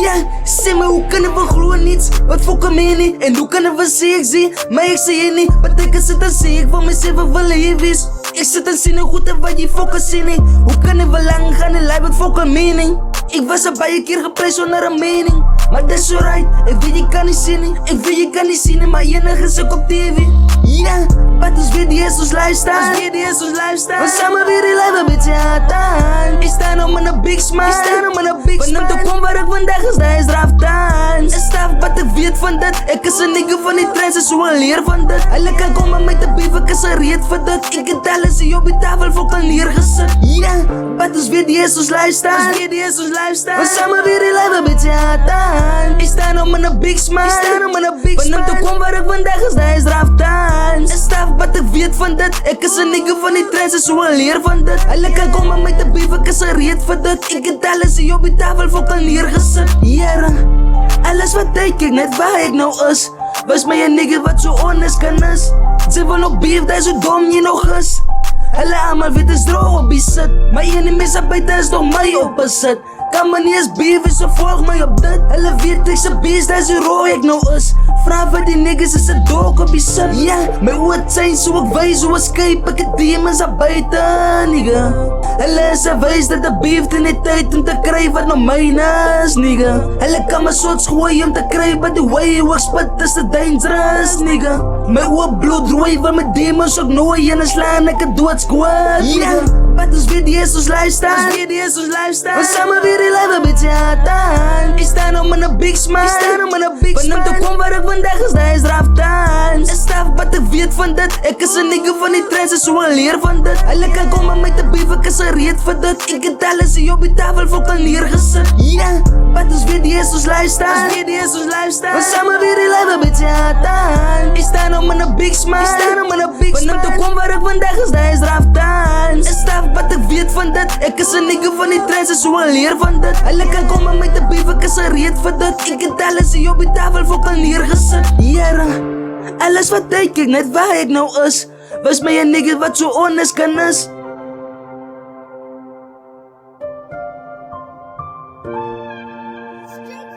Ja, sê my, hoe kunnen we glo niets wat fokken my nie? En hoe kunnen we sê ek zie, maar ek sê jy nie? Wat ek sit en sê, ek wil myself wil hier wees. Ek sit en sê nie goed en wat jy fokken sê nie. Hoe kunnen we lang gaan en lijf wat fokken mening? Ik was een baie keer geprys onder een mening. Maar dat is alright, ik weet je kan niet zien nie. Ik weet je kan niet zien nie, maar enige is ook op TV. Ja, wat is weer die is ons lifestyle? We samen weer die lijf een beetje hard aan. Ik sta nog met een big smile. Van hem te kom waar ik vandaag is, dat is draft times. En staf wat ik weet van dit. Ik is een nigga van die trends en zo een leer van dit. Hulle kan komen met de beef, ik is een reet van dit. Ik het alles hier op die tafel voor kan neergezet. Ja, wat is weer die is ons lifestyle? We samen weer die lijf een beetje hard aan. Ik sta nog met een big smile. Van hem te kom waar ik vandaag is, dat is draft times. En staf wat ik weet van dit. Ik is een nigga van die trends en zo een leer van dit. Hulle kan komen met de beef, ik is een reet van dit. Ik het alles hier op die tafel voor kan neergezet. Ja, alles wat ik net waar ik nou is. Was mij een nigga wat zo honest kan is. Ze wil nog beef, dat is zo dom je nog is. Hulle allemaal weet is droog op die sit. Maar enemies aan buiten is nog my opposite. Kan me niet eens beef, so volg my op dit. Hulle weet ek se beest, dat is hoe rooi ek nou is. Vraag wat die niggas is een dog op die sit. Ja, my oot zijn so ek wees, so escape. Ek het demons aan buiten, nigga. Hulle is een wees dat de beef in die tijd om te kry wat nou myne is, nigga. Hulle kan my sots gooi om te kry, but the way hoe ek spit is te dangerous, nigga. My oop bloed rooi van my demons ook nooi en slaan ek het doodskwaad, nigga. Wat is weer die is ons lifestyle? We samen weer die lijf een beetje hard aan. Ik sta nog met een big smile. Van hem te kom waar ik vandaag is, dat is draft times. En staf wat ik weet van dit. Ik is een nigga van die trends en zo een leer van dit. Hulle kan komen met de beef, ik is een reet van dit. Ik het alles hier op die tafel voor kan neergezet. Ja, wat is weer die is ons lifestyle? We samen weer die lijf een beetje hard aan. Ik sta nog met een big smile. Van hem te kom waar ik vandaag is, dat is draft times. En staf wat ik weet van dit. Ik is een nigga van die trends en zo een leer van dit. Hulle kan komen met de beef, ik is een reet van dit. Ik het alles hier op die tafel voor kan neergezet. Ja, alles wat ik net waar ik nou is. Was mij een nigga wat zo honest kan is. Straight